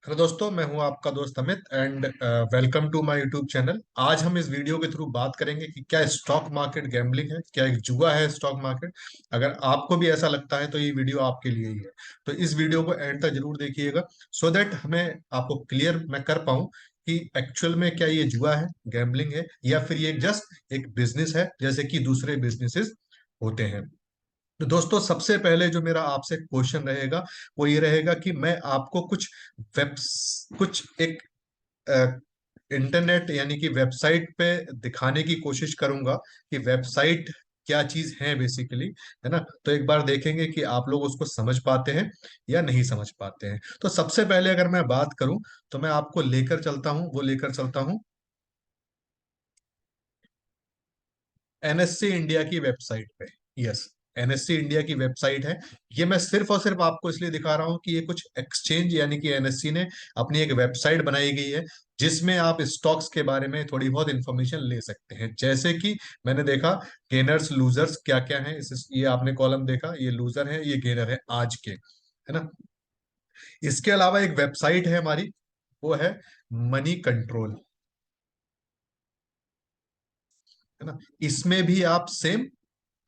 Hello दोस्तों, मैं हूं आपका दोस्त Amit and welcome to my YouTube channel. आज हम इस वीडियो के थ्रू बात करेंगे कि क्या स्टॉक मार्केट गैम्बलिंग है, क्या एक जुआ है स्टॉक मार्केट। अगर आपको भी ऐसा लगता है तो ये वीडियो आपके लिए ही है। तो इस वीडियो को एंड तक जरूर देखिएगा सो दैट हमें आपको क्लियर मैं कर पाऊं कि एक्चुअल में क्या ये जुआ है, गैम्बलिंग है, या फिर ये जस्ट एक बिजनेस है जैसे कि दूसरे बिजनेसेस होते हैं। तो दोस्तों, सबसे पहले जो मेरा आपसे क्वेश्चन रहेगा वो ये रहेगा कि मैं आपको वेब कुछ एक इंटरनेट यानी कि वेबसाइट पे दिखाने की कोशिश करूंगा कि वेबसाइट क्या चीज है बेसिकली, है ना। तो एक बार देखेंगे कि आप लोग उसको समझ पाते हैं या नहीं समझ पाते हैं। तो सबसे पहले अगर मैं बात करूं तो मैं आपको लेकर चलता हूं एनएससी इंडिया की वेबसाइट पे। यस, एनएससी इंडिया की वेबसाइट है। ये मैं सिर्फ और सिर्फ आपको इसलिए दिखा रहा हूं कि ये कुछ एक्सचेंज यानी कि एनएससी ने अपनी एक वेबसाइट बनाई गई है जिसमें आप स्टॉक्स के बारे में थोड़ी बहुत इंफॉर्मेशन ले सकते हैं। जैसे कि मैंने देखा गेनर्स लूजर्स क्या क्या है, ये आपने कॉलम देखा, ये लूजर है, ये गेनर है आज के, है ना। इसके अलावा एक वेबसाइट है हमारी, वो है मनी कंट्रोल, है ना। इसमें भी आप सेम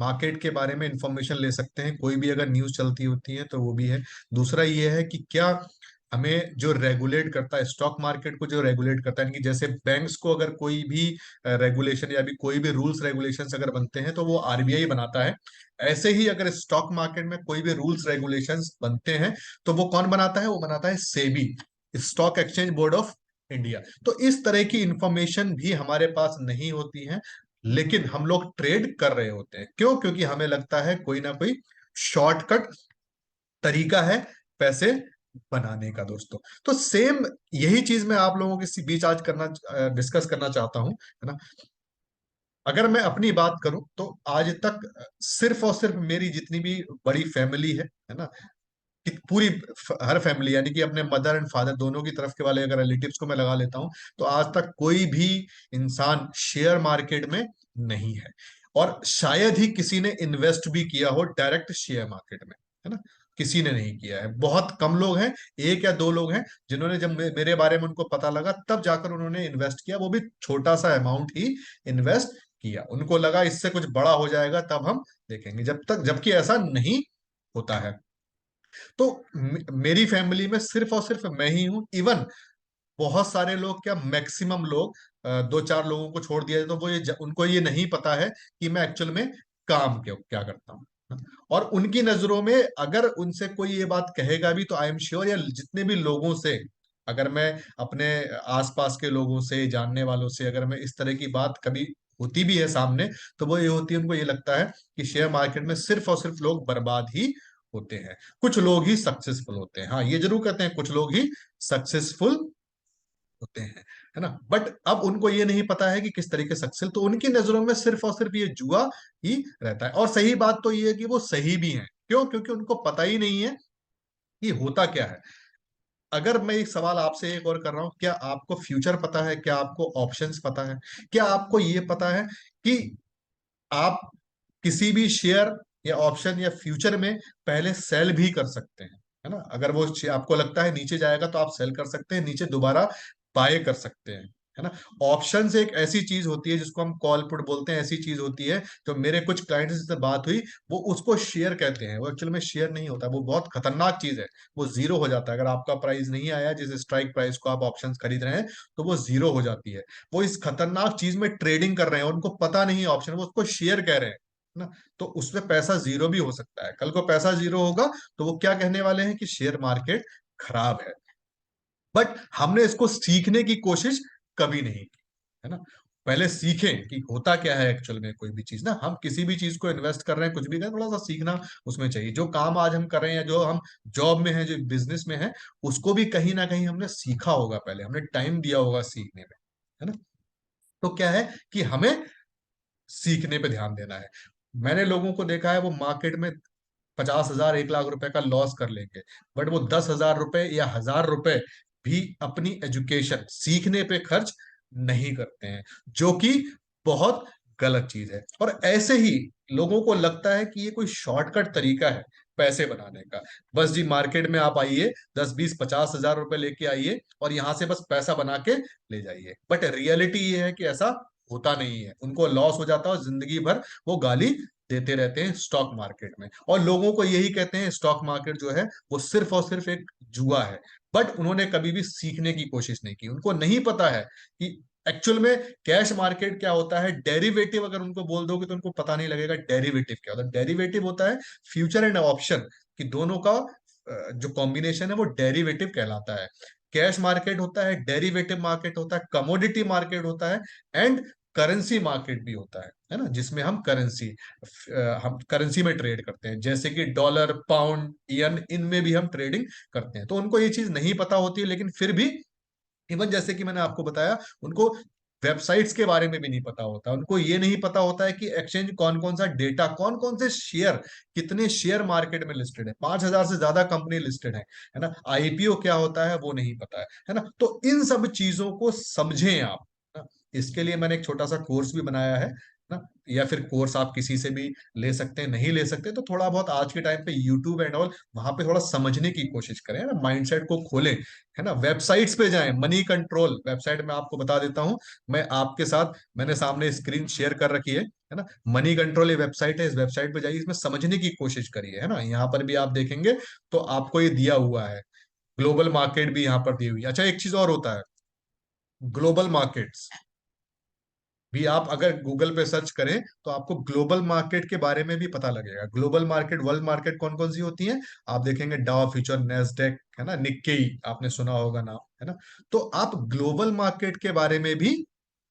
मार्केट के बारे में इंफॉर्मेशन ले सकते हैं, कोई भी अगर न्यूज चलती होती है तो वो भी है। दूसरा ये है कि क्या हमें जो रेगुलेट करता है स्टॉक मार्केट को, जो रेगुलेट करता है, यानी कि जैसे बैंक्स को अगर कोई भी रेगुलेशन या भी कोई भी रूल्स रेगुलेशंस अगर बनते हैं तो वो आरबीआई बनाता है। ऐसे ही अगर स्टॉक मार्केट में कोई भी रूल्स रेगुलेशंस बनते हैं तो वो कौन बनाता है? वो बनाता है SEBI, stock exchange board of India. तो इस तरह की इंफॉर्मेशन भी हमारे पास नहीं होती है, लेकिन हम लोग ट्रेड कर रहे होते हैं। क्यों? क्योंकि हमें लगता है कोई ना कोई शॉर्टकट तरीका है पैसे बनाने का दोस्तों। तो सेम यही चीज मैं आप लोगों के बीच आज करना डिस्कस करना चाहता हूं, है ना। अगर मैं अपनी बात करूं तो आज तक सिर्फ और सिर्फ मेरी जितनी भी बड़ी फैमिली है ना, कि पूरी हर फैमिली यानी कि अपने मदर एंड फादर दोनों की तरफ के वाले अगर रिलेटिव्स को मैं लगा लेता हूं तो आज तक कोई भी इंसान शेयर मार्केट में नहीं है, और शायद ही किसी ने इन्वेस्ट भी किया हो डायरेक्ट शेयर मार्केट में, है ना। किसी ने नहीं किया है, बहुत कम लोग हैं, एक या दो लोग हैं जिन्होंने जब मेरे बारे में उनको पता लगा तब जाकर उन्होंने इन्वेस्ट किया, वो भी छोटा सा अमाउंट ही इन्वेस्ट किया। उनको लगा इससे कुछ बड़ा हो जाएगा तब हम देखेंगे, जबकि ऐसा नहीं होता है। तो मेरी फैमिली में सिर्फ और सिर्फ मैं ही हूं। इवन बहुत सारे लोग, क्या मैक्सिमम लोग, दो चार लोगों को छोड़ दिया जाए तो वो उनको ये नहीं पता है कि मैं एक्चुअल में काम क्या क्या करता हूँ। और उनकी नजरों में अगर उनसे कोई ये बात कहेगा भी तो आई एम श्योर, या जितने भी लोगों से, अगर मैं अपने आसपास के लोगों से, जानने वालों से अगर मैं इस तरह की बात कभी होती भी है सामने, तो वो ये होती है, उनको ये लगता है कि शेयर मार्केट में सिर्फ और सिर्फ लोग बर्बाद ही होते हैं, कुछ लोग ही सक्सेसफुल होते हैं। हाँ, ये जरूर कहते हैं कुछ लोग ही सक्सेसफुल होते हैं, है ना। बट अब उनको ये नहीं पता है कि किस तरीके से सक्सेस, तो उनकी नजरों में सिर्फ और सिर्फ ये जुआ ही रहता है। और सही बात तो ये है कि वो सही भी है। क्यों? क्योंकि उनको पता ही नहीं है कि होता क्या है। अगर मैं एक सवाल आपसे एक और कर रहा हूं, क्या आपको फ्यूचर पता है? क्या आपको ऑप्शंस पता है? क्या आपको ये पता है कि आप किसी भी शेयर या ऑप्शन या फ्यूचर में पहले सेल भी कर सकते हैं, है ना। अगर वो आपको लगता है नीचे जाएगा तो आप सेल कर सकते हैं, नीचे दोबारा बाय कर सकते हैं, है ना। ऑप्शन एक ऐसी चीज होती है जिसको हम कॉल पुट बोलते हैं, ऐसी चीज होती है। तो मेरे कुछ क्लाइंट्स से बात हुई, वो उसको शेयर कहते हैं, वो एक्चुअल में शेयर नहीं होता, वो बहुत खतरनाक चीज है। वो जीरो हो जाता है, अगर आपका प्राइस नहीं आया जिस स्ट्राइक प्राइस को आप ऑप्शंस खरीद रहे हैं तो वो जीरो हो जाती है। वो इस खतरनाक चीज में ट्रेडिंग कर रहे हैं, उनको पता नहीं है ऑप्शन, वो उसको शेयर कह रहे हैं ना। तो उसमें पैसा जीरो भी हो सकता है, कल को पैसा जीरो होगा तो वो क्या कहने वाले हैं कि शेयर मार्केट खराब है। बट हमने इसको सीखने की कोशिश कभी नहीं की, है ना। पहले सीखें कि होता क्या है एक्चुअल में कोई भी चीज ना। हम किसी भी चीज को इन्वेस्ट कर रहे हैं, कुछ भी कर रहे हैं, थोड़ा सा सीखना उसमें चाहिए। जो काम आज हम कर रहे हैं, जो हम जॉब में है, जो बिजनेस में है, उसको भी कहीं ना कहीं हमने सीखा होगा, पहले हमने टाइम दिया होगा सीखने में, है ना। तो क्या है कि हमें सीखने पे ध्यान देना है। मैंने लोगों को देखा है वो मार्केट में 50,000 1 लाख रुपए का लॉस कर लेंगे, बट वो 10,000 रुपए या 1,000 रुपए भी अपनी एजुकेशन सीखने पे खर्च नहीं करते हैं, जो कि बहुत गलत चीज है। और ऐसे ही लोगों को लगता है कि ये कोई शॉर्टकट तरीका है पैसे बनाने का। बस जी मार्केट में आप आइए, 10 20 50 हजार रुपए लेके आइए और यहां से बस पैसा बना के ले जाइए। बट रियलिटी ये है कि ऐसा होता नहीं है, उनको लॉस हो जाता है और जिंदगी भर वो गाली देते रहते हैं स्टॉक मार्केट में, और लोगों को यही कहते हैं स्टॉक मार्केट जो है वो सिर्फ और सिर्फ एक जुआ है। बट उन्होंने कभी भी सीखने की कोशिश नहीं की, उनको नहीं पता है कि एक्चुअल में कैश मार्केट क्या होता है। डेरिवेटिव अगर उनको बोल दोगे तो उनको पता नहीं लगेगा डेरिवेटिव क्या होता है। डेरिवेटिव होता है फ्यूचर एंड ऑप्शन कि दोनों का जो कॉम्बिनेशन है वो डेरिवेटिव कहलाता है। कैश मार्केट होता है, डेरिवेटिव मार्केट होता है, कमोडिटी मार्केट होता है, एंड करेंसी मार्केट भी होता है ना, जिसमें हम करेंसी में ट्रेड करते हैं, जैसे कि डॉलर, पाउंड, यन, इनमें भी हम ट्रेडिंग करते हैं। तो उनको ये चीज नहीं पता होती है, लेकिन फिर भी इवन जैसे कि मैंने आपको बताया, उनको वेबसाइट्स के बारे में भी नहीं पता होता, उनको ये नहीं पता होता है कि एक्सचेंज कौन कौन सा डेटा, कौन कौन से शेयर, कितने शेयर मार्केट में लिस्टेड है, 5,000 से ज्यादा कंपनी लिस्टेड है ना, आईपीओ क्या होता है वो नहीं पता है ना। तो इन सब चीजों को समझें आप ना। इसके लिए मैंने एक छोटा सा कोर्स भी बनाया है ना, या फिर कोर्स आप किसी से भी ले सकते हैं, नहीं ले सकते तो थोड़ा बहुत आज के टाइम पे यूट्यूब एंड ऑल, वहां पे थोड़ा समझने की कोशिश करें ना, माइंडसेट को खोलें, है ना। वेबसाइट्स पे जाएं, मनी कंट्रोल वेबसाइट में आपको बता देता हूं, मैं आपके साथ, मैंने सामने स्क्रीन शेयर कर रखी है ना। मनी कंट्रोल ये वेबसाइट है, इस वेबसाइट पे जाइए, इसमें समझने की कोशिश करिए, है ना। यहाँ पर भी आप देखेंगे तो आपको ये दिया हुआ है, ग्लोबल मार्केट भी यहाँ पर दी हुई है। अच्छा एक चीज और होता है, ग्लोबल मार्केट्स भी आप अगर गूगल पे सर्च करें तो आपको ग्लोबल मार्केट के बारे में भी पता लगेगा। ग्लोबल मार्केट, वर्ल्ड मार्केट कौन कौन सी होती है, आप देखेंगे डाउ फ्यूचर, नेस्डेक, है ना, निक्केई, आपने सुना होगा नाम, है ना। तो आप ग्लोबल मार्केट के बारे में भी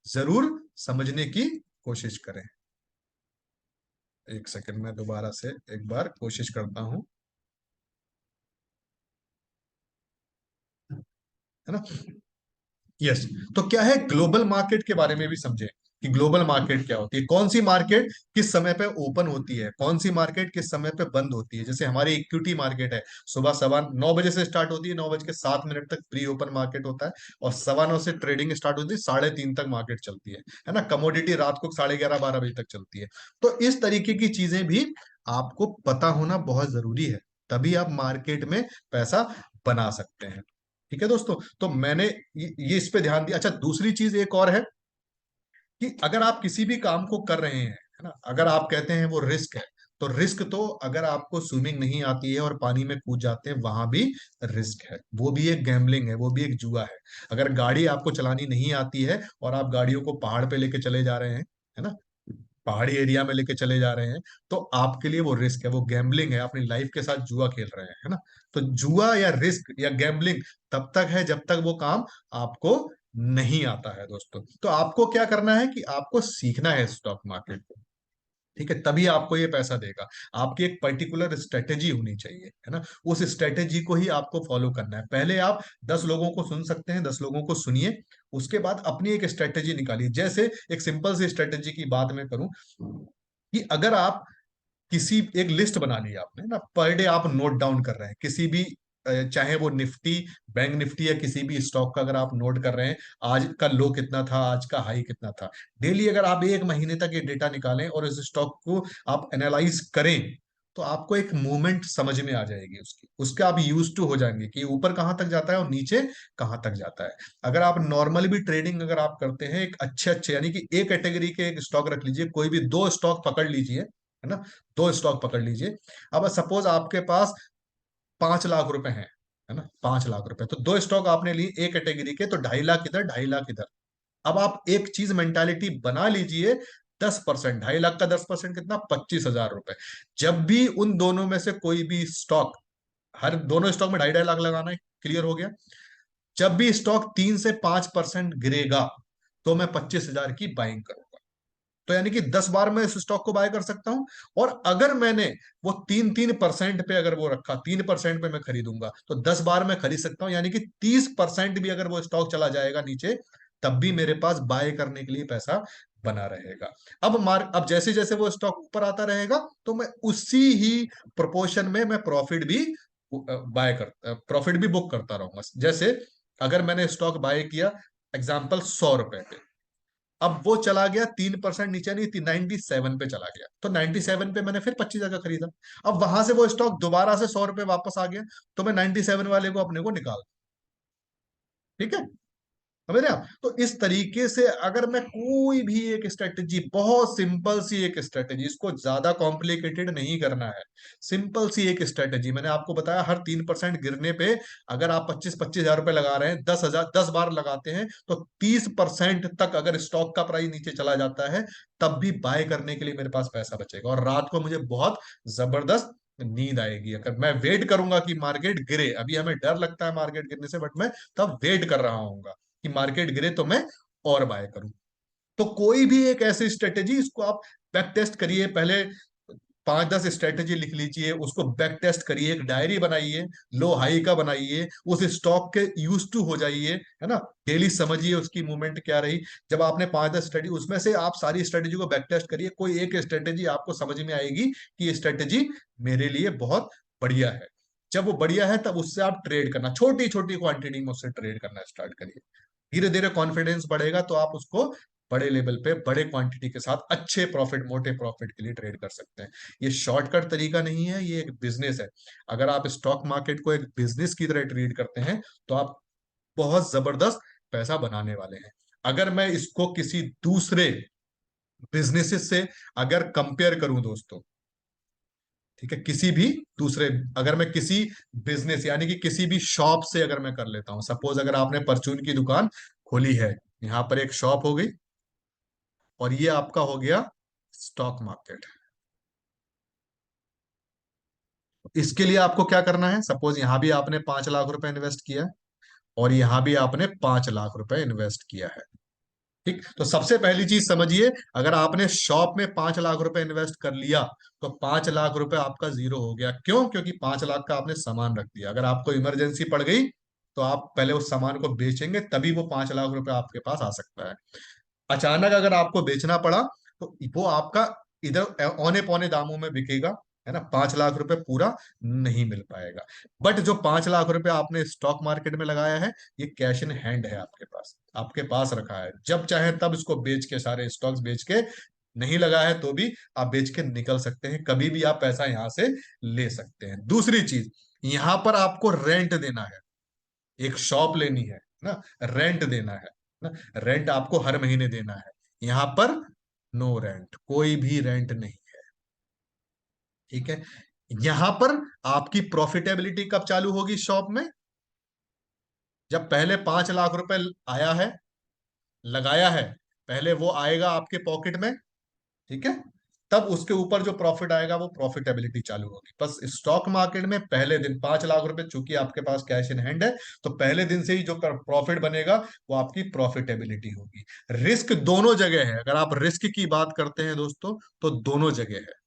जरूर समझने की कोशिश करें। एक सेकंड में दोबारा से एक बार कोशिश करता हूं, है ना। यस, तो क्या है, ग्लोबल मार्केट के बारे में भी समझे कि ग्लोबल मार्केट क्या होती है, कौन सी मार्केट किस समय पे ओपन होती है, कौन सी मार्केट किस समय पे बंद होती है। जैसे हमारी इक्विटी मार्केट है, सुबह 9:15 से स्टार्ट होती है, 9:07 तक प्री ओपन मार्केट होता है, और 9:15 से ट्रेडिंग स्टार्ट होती है, 3:30 तक मार्केट चलती है ना। कमोडिटी रात को 11:30 12 बजे तक चलती है। तो इस तरीके की चीजें भी आपको पता होना बहुत जरूरी है, तभी आप मार्केट में पैसा बना सकते हैं। ठीक है दोस्तों, तो मैंने ये इस पे ध्यान दिया। अच्छा दूसरी चीज एक और है कि अगर आप किसी भी काम को कर रहे हैं, है ना, अगर आप कहते हैं वो रिस्क है, तो रिस्क तो अगर आपको स्विमिंग नहीं आती है और पानी में कूद जाते हैं वहां भी रिस्क है, वो भी एक गैम्बलिंग है, वो भी एक जुआ है। अगर गाड़ी आपको चलानी नहीं आती है और आप गाड़ियों को पहाड़ पे लेके चले जा रहे हैं, है ना, पहाड़ी एरिया में लेके चले जा रहे हैं, तो आपके लिए वो रिस्क है, वो गैम्बलिंग है, अपनी लाइफ के साथ जुआ खेल रहे हैं, है ना। तो जुआ या रिस्क या गैम्बलिंग तब तक है जब तक वो काम आपको नहीं आता है दोस्तों। तो आपको क्या करना है कि आपको सीखना है स्टॉक मार्केट को, ठीक है, तभी आपको ये पैसा देगा। आपकी एक पर्टिकुलर स्ट्रेटेजी होनी चाहिए, है ना, उस स्ट्रेटेजी को ही आपको फॉलो करना है। पहले आप 10 लोगों को सुन सकते हैं, 10 लोगों को सुनिए, उसके बाद अपनी एक स्ट्रेटेजी निकालिए। जैसे एक सिंपल सी स्ट्रेटेजी की बात मैं करूं कि अगर आप किसी एक लिस्ट बना ली आपने ना, पर डे आप नोट डाउन कर रहे हैं किसी भी चाहे वो निफ्टी, बैंक निफ्टी या किसी भी स्टॉक का अगर आप नोट कर रहे हैं, आज का लो कितना था, आज का हाई कितना था, डेली अगर आप 1 महीने तक ये डेटा निकालें और इस स्टॉक को आप एनालाइज करें, तो आपको एक मूवमेंट समझ में आ जाएगी उसकी, उसका आप यूज टू हो जाएंगे कि ऊपर कहाँ तक जाता है और नीचे कहाँ तक जाता है। अगर आप नॉर्मली भी ट्रेडिंग अगर आप करते हैं, एक अच्छे अच्छे यानी कि एक कैटेगरी के एक स्टॉक रख लीजिए, कोई भी 2 स्टॉक पकड़ लीजिए, है ना, 2 स्टॉक पकड़ लीजिए। अब सपोज आपके पास 5 लाख रुपए हैं, है ना, 5 लाख रुपए, तो 2 स्टॉक आपने लिए एक कैटेगरी के, तो 2.5 लाख इधर, 2.5 लाख इधर। अब आप एक चीज मेंटालिटी बना लीजिए, 10%, 2.5 लाख का 10% कितना, 25,000 रुपए। जब भी उन दोनों में से कोई भी स्टॉक, हर दोनों स्टॉक में 2.5 2.5 लाख लगाना है, क्लियर हो गया। जब भी स्टॉक 3 से 5% गिरेगा तो मैं 25,000 की बाइंग करूंगा। तो यानी कि 10 बार मैं इस स्टॉक को बाय कर सकता हूं। और अगर मैंने वो 3-3% पे अगर वो रखा, 3% पे मैं खरीदूंगा, तो 10 बार मैं खरीद सकता हूं, यानी कि 30% भी अगर वो स्टॉक चला जाएगा नीचे, तब भी मेरे पास बाय करने के लिए पैसा बना रहेगा। अब जैसे जैसे वो स्टॉक ऊपर आता रहेगा, तो मैं उसी ही प्रोपोर्शन में मैं प्रॉफिट भी बुक करता रहूंगा। जैसे अगर मैंने स्टॉक बाय किया एग्जाम्पल 100 रुपए पे, अब वो चला गया 3% नीचे, नहीं 97 पे चला गया, तो 97 पे मैंने फिर 25 जगह खरीदा। अब वहां से वो स्टॉक दोबारा से 100 रुपए वापस आ गया, तो मैं 97 वाले को अपने को निकाल, ठीक है, समझ रहे हैं आप? तो इस तरीके से अगर मैं कोई भी एक स्ट्रेटेजी, बहुत सिंपल सी एक स्ट्रेटेजी, इसको ज्यादा कॉम्प्लिकेटेड नहीं करना है, सिंपल सी एक स्ट्रेटेजी, मैंने आपको बताया हर 3% गिरने पे अगर आप 25-25 हजार रुपए लगा रहे हैं, 10 हजार 10 बार लगाते हैं, तो 30% तक अगर स्टॉक का प्राइस नीचे चला जाता है, तब भी बाय करने के लिए मेरे पास पैसा बचेगा, और रात को मुझे बहुत जबरदस्त नींद आएगी। अगर मैं वेट करूंगा कि मार्केट गिरे, अभी हमें डर लगता है मार्केट गिरने से, बट मैं तब वेट कर रहा हूँ कि मार्केट गिरे तो मैं और बाय करूं। तो कोई भी एक ऐसी स्ट्रेटेजी, इसको आप बैक टेस्ट करिए, पहले 5-10 स्ट्रेटेजी लिख लीजिए, उसको बैक टेस्ट करिए, एक डायरी बनाइए, लो हाई का बनाइए, उस स्टॉक के यूज टू हो जाइए, है ना, डेली समझिए उसकी मूवमेंट क्या रही। जब आपने 5-10 स्ट्रेटेजी, उसमें से आप सारी स्ट्रेटेजी को बैक टेस्ट करिए, कोई एक स्ट्रेटेजी आपको समझ में आएगी कि ये स्ट्रेटेजी मेरे लिए बहुत बढ़िया है। जब वो बढ़िया है तब उससे आप ट्रेड करना, छोटी छोटी क्वांटिटी में उससे ट्रेड करना स्टार्ट करिए। धीरे धीरे कॉन्फिडेंस बढ़ेगा तो आप उसको बड़े लेवल पे बड़े क्वांटिटी के साथ अच्छे प्रॉफिट, मोटे प्रॉफिट के लिए ट्रेड कर सकते हैं। ये शॉर्टकट तरीका नहीं है, ये एक बिजनेस है। अगर आप स्टॉक मार्केट को एक बिजनेस की तरह ट्रीट करते हैं तो आप बहुत जबरदस्त पैसा बनाने वाले हैं। अगर मैं इसको किसी दूसरे बिजनेसेस से अगर कंपेयर करूं दोस्तों, ठीक है, किसी भी दूसरे, अगर मैं किसी बिजनेस यानी कि किसी भी शॉप से अगर मैं कर लेता हूं, सपोज अगर आपने परचून की दुकान खोली है, यहां पर एक शॉप हो गई, और ये आपका हो गया स्टॉक मार्केट। इसके लिए आपको क्या करना है, सपोज यहां भी आपने 5 लाख रुपए इन्वेस्ट किया है, और यहां भी आपने 5 लाख रुपए इन्वेस्ट किया है, ठीक। तो सबसे पहली चीज समझिए, अगर आपने शॉप में 5 लाख रुपए इन्वेस्ट कर लिया, तो 5 लाख रुपए आपका जीरो हो गया। क्यों? क्योंकि 5 लाख का आपने सामान रख दिया, अगर आपको इमरजेंसी पड़ गई तो आप पहले उस सामान को बेचेंगे, तभी वो 5 लाख रुपए आपके पास आ सकता है। अचानक अगर आपको बेचना पड़ा, तो वो आपका इधर औने पौने दामों में बिकेगा, है ना, 5 लाख रुपए पूरा नहीं मिल पाएगा। बट जो 5 लाख रुपए आपने स्टॉक मार्केट में लगाया है, ये कैश इन हैंड है, आपके पास रखा है, जब चाहे तब इसको बेच के, सारे स्टॉक्स बेच के, नहीं लगा है तो भी आप बेच के निकल सकते हैं, कभी भी आप पैसा यहां से ले सकते हैं। दूसरी चीज, यहां पर आपको रेंट देना है, एक शॉप लेनी है ना, रेंट देना है ना, रेंट आपको हर महीने देना है। यहां पर नो रेंट, कोई भी रेंट नहीं, ठीक है। यहां पर आपकी प्रॉफिटेबिलिटी कब चालू होगी शॉप में? जब पहले 5 लाख रुपए आया है, लगाया है, पहले वो आएगा आपके पॉकेट में, ठीक है, तब उसके ऊपर जो प्रॉफिट आएगा वो प्रॉफिटेबिलिटी चालू होगी। बस स्टॉक मार्केट में पहले दिन 5 लाख रुपए, चूंकि आपके पास कैश इन हैंड है, तो पहले दिन से ही जो प्रॉफिट बनेगा वो आपकी प्रॉफिटेबिलिटी होगी। रिस्क दोनों जगह है, अगर आप रिस्क की बात करते हैं दोस्तों, तो दोनों जगह है।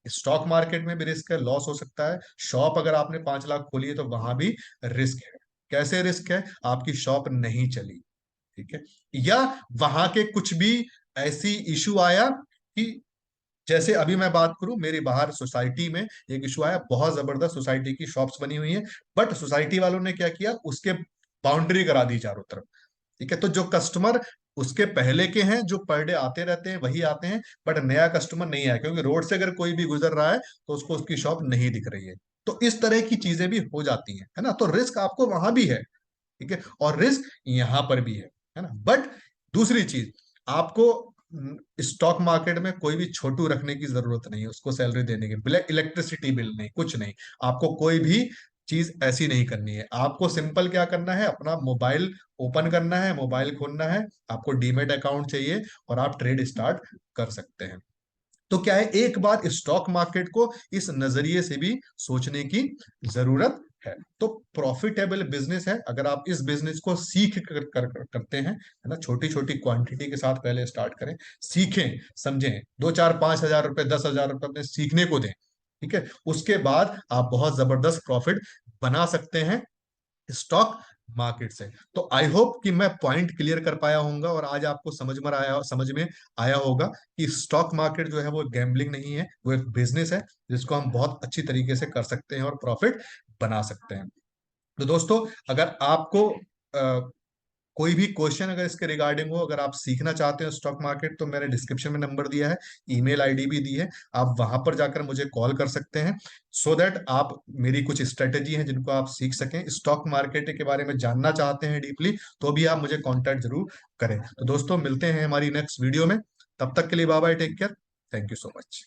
स्टॉक मार्केट में भी रिस्क है, लॉस हो सकता है। शॉप अगर आपने 5 लाख खोली है तो वहां भी रिस्क है। कैसे रिस्क है? आपकी शॉप नहीं चली, ठीक है, या वहां के कुछ भी ऐसी इशू आया कि, जैसे अभी मैं बात करूं, मेरी बाहर सोसाइटी में एक इशू आया, बहुत जबरदस्त सोसाइटी की शॉप्स बनी हुई है, बट सोसाइटी वालों ने क्या किया, उसके बाउंड्री करा दी चारों तरफ, ठीक है, तो जो कस्टमर उसके पहले के हैं, जो पर डे आते रहते हैं वही आते हैं, बट नया कस्टमर नहीं आया, क्योंकि रोड से अगर कोई भी गुजर रहा है तो उसको उसकी शॉप नहीं दिख रही है। तो इस तरह की चीजें भी हो जाती हैं, है ना, तो रिस्क आपको वहां भी है, ठीक है, और रिस्क यहां पर भी है ना। बट दूसरी चीज, आपको स्टॉक मार्केट में कोई भी छोटू रखने की जरूरत नहीं है, उसको सैलरी देने की, इलेक्ट्रिसिटी बिल नहीं, कुछ नहीं, आपको कोई भी चीज ऐसी नहीं करनी है। आपको सिंपल क्या करना है, अपना मोबाइल ओपन करना है, मोबाइल खोलना है, आपको डीमेट अकाउंट चाहिए, और आप ट्रेड स्टार्ट कर सकते हैं। तो क्या है, एक बार स्टॉक मार्केट को इस नजरिए से भी सोचने की जरूरत है। तो प्रॉफिटेबल बिजनेस है, अगर आप इस बिजनेस को सीख करते हैं, है ना, छोटी छोटी क्वांटिटी के साथ पहले स्टार्ट करें, सीखें, समझें, 2 4 5 हजार रुपए, 10 हजार रुपए अपने सीखने को दें, ठीक है, उसके बाद आप बहुत जबरदस्त प्रॉफिट बना सकते हैं स्टॉक मार्केट से। तो आई होप कि मैं पॉइंट क्लियर कर पाया होऊंगा, और आज आपको समझ में आया होगा कि स्टॉक मार्केट जो है वो गैम्बलिंग नहीं है, वो एक बिजनेस है, जिसको हम बहुत अच्छी तरीके से कर सकते हैं और प्रॉफिट बना सकते हैं। तो दोस्तों, अगर आपको कोई भी क्वेश्चन अगर इसके रिगार्डिंग हो, अगर आप सीखना चाहते हो स्टॉक मार्केट, तो मैंने डिस्क्रिप्शन में नंबर दिया है, ईमेल आईडी भी दी है, आप वहां पर जाकर मुझे कॉल कर सकते हैं, सो दैट आप मेरी कुछ स्ट्रेटेजी हैं जिनको आप सीख सकें। स्टॉक मार्केट के बारे में जानना चाहते हैं डीपली, तो भी आप मुझे कॉन्टेक्ट जरूर करें। तो दोस्तों, मिलते हैं हमारी नेक्स्ट वीडियो में, तब तक के लिए bye bye, take care, thank you so much.